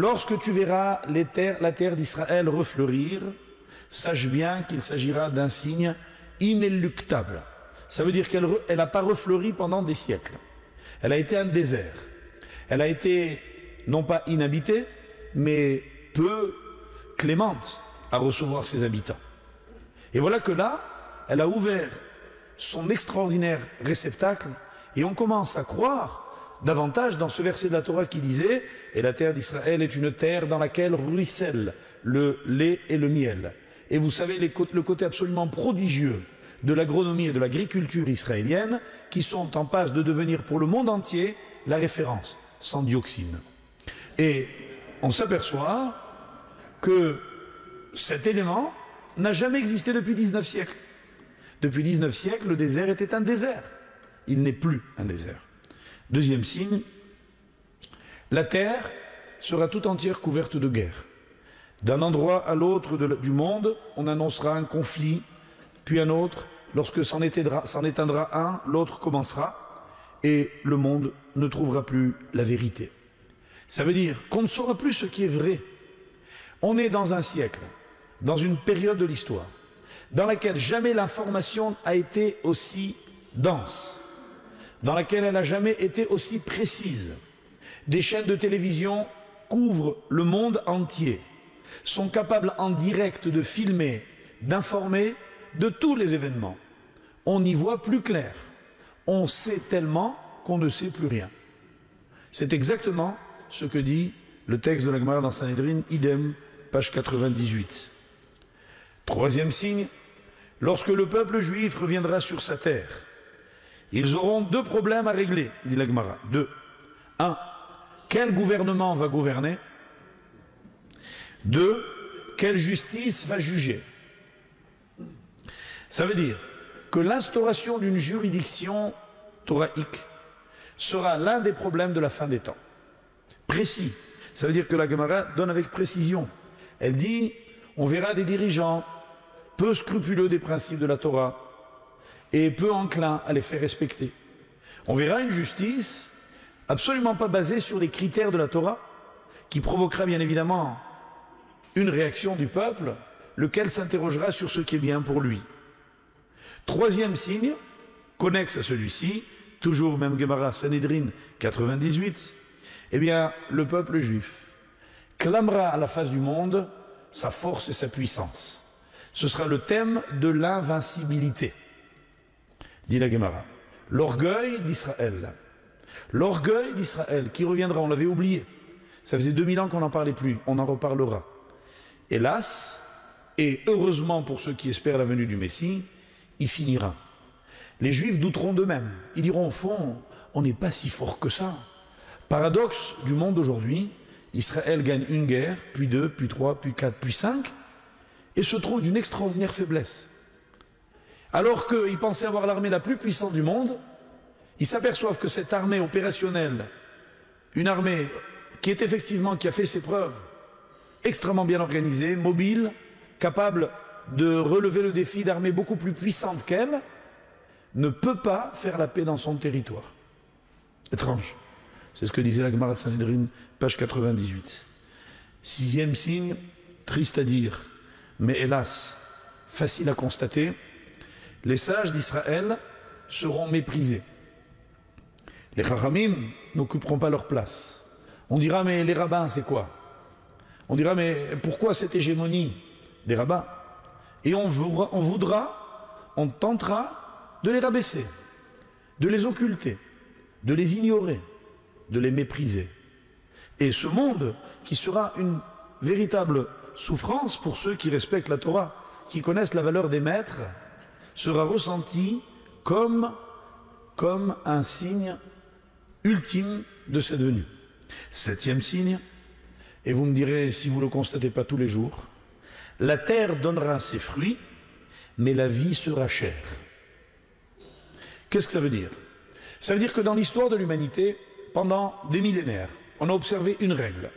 lorsque tu verras la terre d'Israël refleurir, sache bien qu'il s'agira d'un signe inéluctable. Ça veut dire qu'elle n'a pas refleuri pendant des siècles. Elle a été un désert. Elle a été non pas inhabitée, mais peu clémente à recevoir ses habitants. Et voilà que là, elle a ouvert son extraordinaire réceptacle et on commence à croire davantage dans ce verset de la Torah qui disait « Et la terre d'Israël est une terre dans laquelle ruisselle le lait et le miel. » Et vous savez le côté absolument prodigieux de l'agronomie et de l'agriculture israélienne qui sont en passe de devenir pour le monde entier la référence, sans dioxine. Et on s'aperçoit que cet élément n'a jamais existé depuis 19 siècles. Depuis 19 siècles, le désert était un désert. Il n'est plus un désert. Deuxième signe, la terre sera tout entière couverte de guerre. D'un endroit à l'autre du monde, on annoncera un conflit, puis un autre. Lorsque s'en éteindra un, l'autre commencera, et le monde ne trouvera plus la vérité. Ça veut dire qu'on ne saura plus ce qui est vrai. On est dans un siècle, dans une période de l'histoire, dans laquelle jamais l'information a été aussi dense, dans laquelle elle n'a jamais été aussi précise. Des chaînes de télévision couvrent le monde entier, sont capables en direct de filmer, d'informer de tous les événements. On y voit plus clair. On sait tellement qu'on ne sait plus rien. C'est exactement ce que dit le texte de la Gemara dans Sanhedrin, idem, page 98. Troisième signe, lorsque le peuple juif reviendra sur sa terre, ils auront deux problèmes à régler, dit la Gemara. Deux. Un, quel gouvernement va gouverner? Deux, quelle justice va juger? Ça veut dire que l'instauration d'une juridiction thoraïque sera l'un des problèmes de la fin des temps. Précis. Ça veut dire que la Gemara donne avec précision. Elle dit, on verra des dirigeants peu scrupuleux des principes de la Torah et peu enclins à les faire respecter. On verra une justice absolument pas basée sur les critères de la Torah, qui provoquera bien évidemment une réaction du peuple, lequel s'interrogera sur ce qui est bien pour lui. Troisième signe, connexe à celui-ci, toujours même Gemara Sanhedrin 98, eh bien le peuple juif clamera à la face du monde sa force et sa puissance. Ce sera le thème de l'invincibilité, dit la Gemara. L'orgueil d'Israël. L'orgueil d'Israël qui reviendra, on l'avait oublié. Ça faisait 2000 ans qu'on n'en parlait plus, on en reparlera. Hélas, et heureusement pour ceux qui espèrent la venue du Messie, il finira. Les Juifs douteront d'eux-mêmes. Ils diront au fond, on n'est pas si fort que ça. Paradoxe du monde d'aujourd'hui, Israël gagne une guerre, puis deux, puis trois, puis quatre, puis cinq, et se trouve d'une extraordinaire faiblesse. Alors qu'ils pensaient avoir l'armée la plus puissante du monde, ils s'aperçoivent que cette armée opérationnelle, une armée qui a fait ses preuves, extrêmement bien organisée, mobile, capable de relever le défi d'armées beaucoup plus puissantes qu'elle, ne peut pas faire la paix dans son territoire. Étrange. C'est ce que disait la Gemara Sanhedrin, page 98. Sixième signe, triste à dire, mais hélas, facile à constater, les sages d'Israël seront méprisés. Les Chachamim n'occuperont pas leur place. On dira, mais les rabbins, c'est quoi? On dira, mais pourquoi cette hégémonie des rabbins? Et on tentera de les rabaisser, de les occulter, de les ignorer, de les mépriser. Et ce monde, qui sera une véritable souffrance pour ceux qui respectent la Torah, qui connaissent la valeur des maîtres, sera ressenti comme un signe ultime de cette venue. Septième signe, et vous me direz si vous ne le constatez pas tous les jours, la terre donnera ses fruits, mais la vie sera chère. Qu'est-ce que ça veut dire? Ça veut dire que dans l'histoire de l'humanité, pendant des millénaires, on a observé une règle.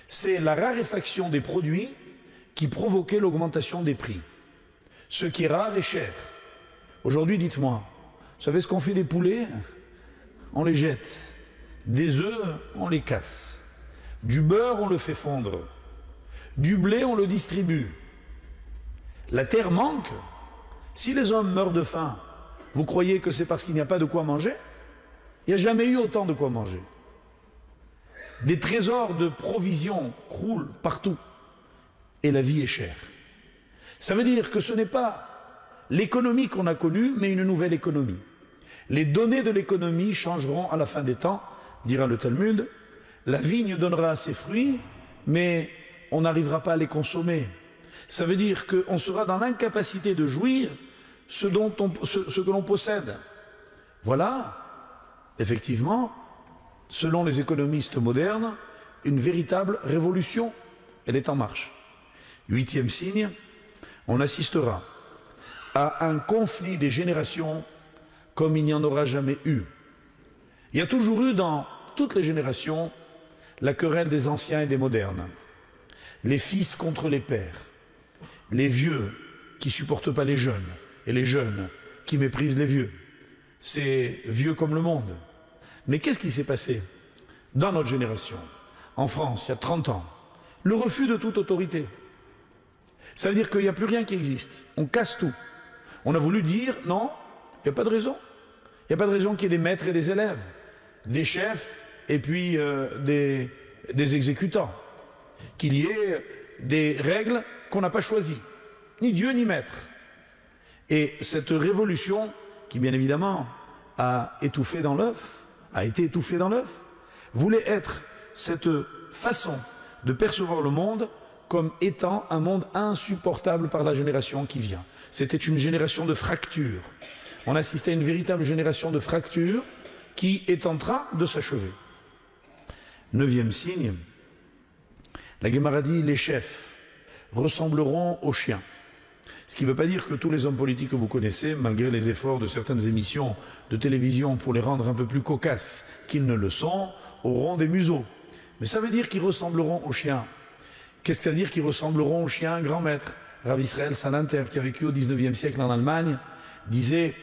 C'est la raréfaction des produits qui provoquait l'augmentation des prix. Ce qui est rare est cher. Aujourd'hui, dites-moi, vous savez ce qu'on fait des poulets? On les jette. Des œufs, on les casse. Du beurre, on le fait fondre. Du blé, on le distribue. La terre manque. Si les hommes meurent de faim, vous croyez que c'est parce qu'il n'y a pas de quoi manger? Il n'y a jamais eu autant de quoi manger. Des trésors de provisions croulent partout. Et la vie est chère. Ça veut dire que ce n'est pas l'économie qu'on a connue, mais une nouvelle économie. Les données de l'économie changeront à la fin des temps, dira le Talmud. La vigne donnera ses fruits, mais on n'arrivera pas à les consommer. Ça veut dire qu'on sera dans l'incapacité de jouir ce que l'on possède. Voilà, effectivement, selon les économistes modernes, une véritable révolution. Elle est en marche. 8e signe, on assistera à un conflit des générations comme il n'y en aura jamais eu. Il y a toujours eu dans toutes les générations la querelle des anciens et des modernes. Les fils contre les pères, les vieux qui ne supportent pas les jeunes et les jeunes qui méprisent les vieux. C'est vieux comme le monde. Mais qu'est-ce qui s'est passé dans notre génération, en France, il y a 30 ans? Le refus de toute autorité. Ça veut dire qu'il n'y a plus rien qui existe. On casse tout. On a voulu dire non, il n'y a pas de raison. Il n'y a pas de raison qu'il y ait des maîtres et des élèves, des chefs et puis des exécutants. Qu'il y ait des règles qu'on n'a pas choisies, ni Dieu ni maître. Et cette révolution, qui bien évidemment a étouffé dans l'œuf, a été étouffée dans l'œuf, voulait être cette façon de percevoir le monde comme étant un monde insupportable par la génération qui vient. C'était une génération de fractures. On assistait à une véritable génération de fractures qui est en train de s'achever. 9e signe, la Gemara dit les chefs ressembleront aux chiens. Ce qui ne veut pas dire que tous les hommes politiques que vous connaissez, malgré les efforts de certaines émissions de télévision pour les rendre un peu plus cocasses qu'ils ne le sont, auront des museaux. Mais ça veut dire qu'ils ressembleront aux chiens. Qu'est-ce que ça veut dire qu'ils ressembleront aux chiens? Grand maître Rav Israël Salanter, qui a vécu au 19e siècle en Allemagne, disait: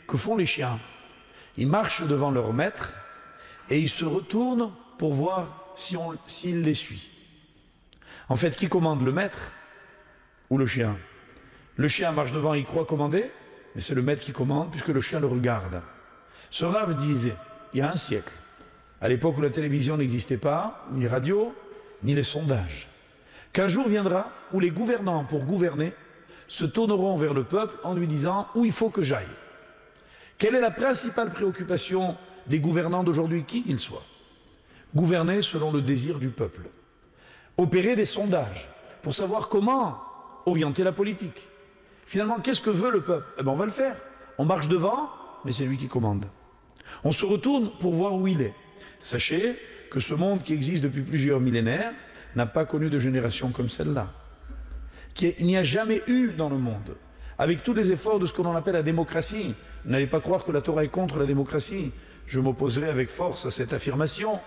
que font les chiens? Ils marchent devant leur maître et ils se retournent pour voir s'il les suit. En fait, qui commande, le maître ou le chien? Le chien marche devant, il croit commander, mais c'est le maître qui commande puisque le chien le regarde. Ce Rav disait, il y a un siècle, à l'époque où la télévision n'existait pas, ni les radios, ni les sondages, qu'un jour viendra où les gouvernants, pour gouverner, se tourneront vers le peuple en lui disant où il faut que j'aille. Quelle est la principale préoccupation des gouvernants d'aujourd'hui, qui qu'ils soient? Gouverner selon le désir du peuple. Opérer des sondages pour savoir comment orienter la politique. Finalement, qu'est-ce que veut le peuple? Eh bien, on va le faire. On marche devant, mais c'est lui qui commande. On se retourne pour voir où il est. Sachez que ce monde qui existe depuis plusieurs millénaires n'a pas connu de génération comme celle-là. Il n'y a jamais eu dans le monde, avec tous les efforts de ce que l'on appelle la démocratie. N'allez pas croire que la Torah est contre la démocratie. Je m'opposerai avec force à cette affirmation.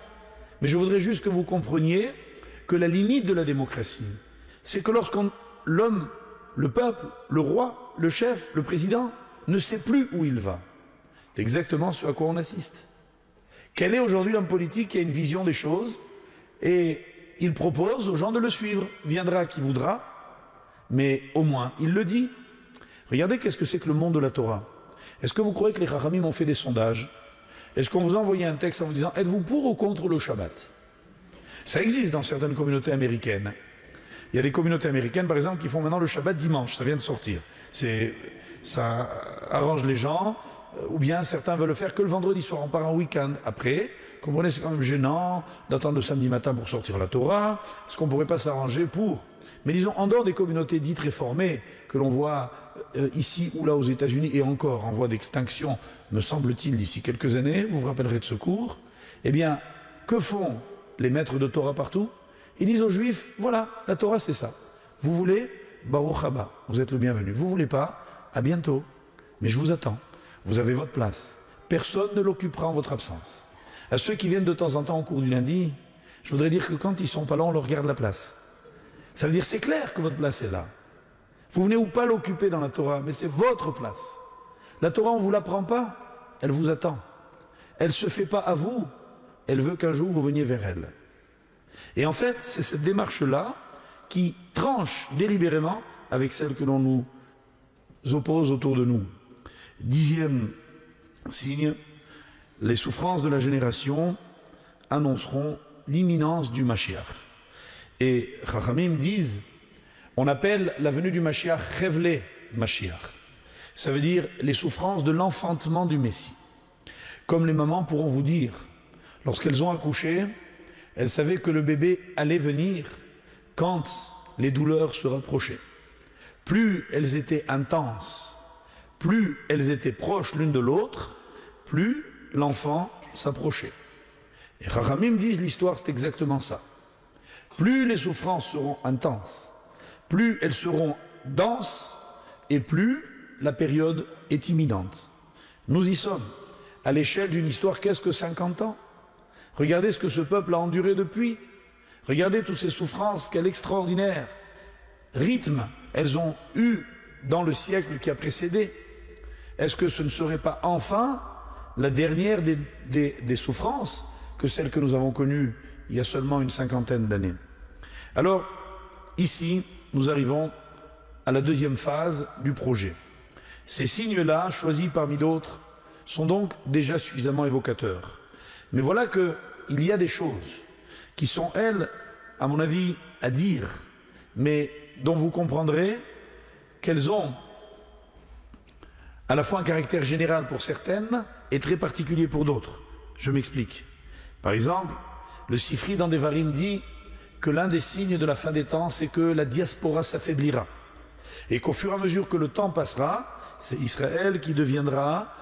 Mais je voudrais juste que vous compreniez que la limite de la démocratie, c'est que lorsqu'on l'homme, le peuple, le roi, le chef, le président, ne sait plus où il va. C'est exactement ce à quoi on assiste. Quel est aujourd'hui l'homme politique qui a une vision des choses et il propose aux gens de le suivre. Viendra qui voudra, mais au moins il le dit. Regardez qu'est-ce que c'est que le monde de la Torah. Est-ce que vous croyez que les Chachamim ont fait des sondages? Est-ce qu'on vous a envoyé un texte en vous disant « Êtes-vous pour ou contre le Shabbat ?» Ça existe dans certaines communautés américaines. Il y a des communautés américaines, par exemple, qui font maintenant le Shabbat dimanche. Ça vient de sortir. Ça arrange les gens. Ou bien certains veulent le faire que le vendredi soir. On part en week-end. Après, comprenez, c'est quand même gênant d'attendre le samedi matin pour sortir la Torah. Est-ce qu'on ne pourrait pas s'arranger pour... Mais disons, en dehors des communautés dites réformées, que l'on voit ici ou là aux États-Unis, et encore en voie d'extinction, me semble-t-il, d'ici quelques années, vous vous rappellerez de ce cours, eh bien, que font les maîtres de Torah partout? Ils disent aux Juifs, voilà, la Torah c'est ça. Vous voulez, Baruch haba, vous êtes le bienvenu. Vous voulez pas, à bientôt. Mais je vous attends. Vous avez votre place. Personne ne l'occupera en votre absence. À ceux qui viennent de temps en temps au cours du lundi, je voudrais dire que quand ils ne sont pas là, on leur garde la place. Ça veut dire c'est clair que votre place est là. Vous venez ou pas l'occuper dans la Torah, mais c'est votre place. La Torah, on ne vous la prend pas, elle vous attend. Elle ne se fait pas à vous, elle veut qu'un jour vous veniez vers elle. Et en fait, c'est cette démarche-là qui tranche délibérément avec celle que l'on nous oppose autour de nous. 10e signe, les souffrances de la génération annonceront l'imminence du Mashiach. Et Chachamim disent, on appelle la venue du Mashiach Chevle Mashiach. Ça veut dire les souffrances de l'enfantement du Messie. Comme les mamans pourront vous dire, lorsqu'elles ont accouché, elles savaient que le bébé allait venir quand les douleurs se rapprochaient. Plus elles étaient intenses, plus elles étaient proches l'une de l'autre, plus l'enfant s'approchait. Et Chachamim disent, l'histoire c'est exactement ça. Plus les souffrances seront intenses, plus elles seront denses, et plus la période est imminente. Nous y sommes. À l'échelle d'une histoire, qu'est-ce que 50 ans? Regardez ce que ce peuple a enduré depuis. Regardez toutes ces souffrances, quel extraordinaire rythme elles ont eu dans le siècle qui a précédé. Est-ce que ce ne serait pas enfin la dernière des souffrances que celle que nous avons connue il y a seulement une cinquantaine d'années? Alors, ici, nous arrivons à la deuxième phase du projet. Ces signes-là, choisis parmi d'autres, sont donc déjà suffisamment évocateurs. Mais voilà qu'il y a des choses qui sont, elles, à mon avis, à dire, mais dont vous comprendrez qu'elles ont à la fois un caractère général pour certaines et très particulier pour d'autres. Je m'explique. Par exemple, le Sifri dans Devarim dit que l'un des signes de la fin des temps, c'est que la diaspora s'affaiblira. Et qu'au fur et à mesure que le temps passera, c'est Israël qui deviendra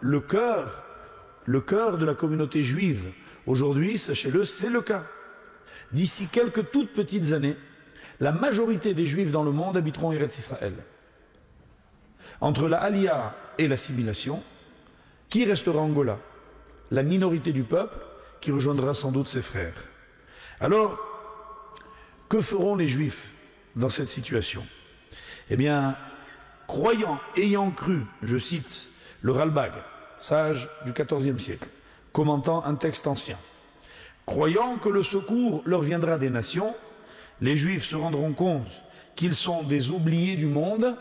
le cœur de la communauté juive. Aujourd'hui, sachez-le, c'est le cas. D'ici quelques toutes petites années, la majorité des juifs dans le monde habiteront en Eretz Israël. Entre la Aliyah et l'assimilation, qui restera Angola? La minorité du peuple qui rejoindra sans doute ses frères. Alors, que feront les juifs dans cette situation? Eh bien, croyant, ayant cru, je cite le Ralbag, sage du XIVe siècle, commentant un texte ancien, croyant que le secours leur viendra des nations, les Juifs se rendront compte qu'ils sont des oubliés du monde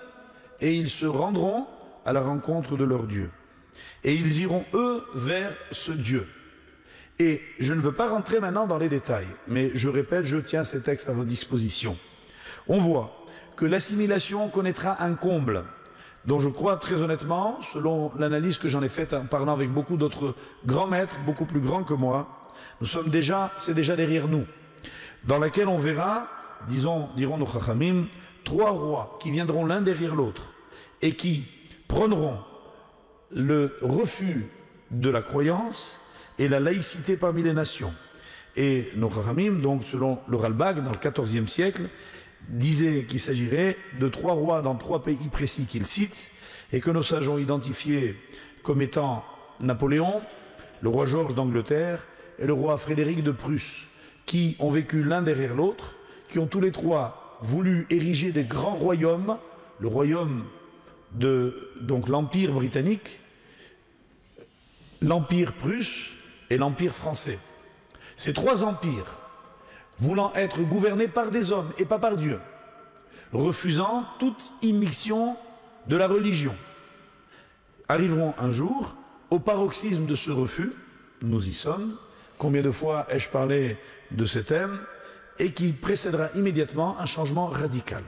et ils se rendront à la rencontre de leur Dieu. Et ils iront, eux, vers ce Dieu. Et je ne veux pas rentrer maintenant dans les détails, mais je répète, je tiens ces textes à votre disposition. On voit que l'assimilation connaîtra un comble, dont je crois très honnêtement, selon l'analyse que j'en ai faite en parlant avec beaucoup d'autres grands maîtres, beaucoup plus grands que moi, c'est déjà derrière nous, dans laquelle on verra, diront nos Chachamim, 3 rois qui viendront l'un derrière l'autre et qui prendront le refus de la croyance et la laïcité parmi les nations. Et nos Chachamim, donc selon le Ralbag, dans le XIVe siècle, disait qu'il s'agirait de 3 rois dans 3 pays précis qu'il cite et que nos sages ont identifiés comme étant Napoléon, le roi Georges d'Angleterre et le roi Frédéric de Prusse, qui ont vécu l'un derrière l'autre, qui ont tous les 3 voulu ériger des grands royaumes, le royaume de donc l'Empire britannique, l'Empire prusse et l'Empire français. Ces 3 empires, voulant être gouvernés par des hommes et pas par Dieu, refusant toute immixtion de la religion, arriveront un jour au paroxysme de ce refus, nous y sommes, combien de fois ai-je parlé de ce thème, et qui précédera immédiatement un changement radical.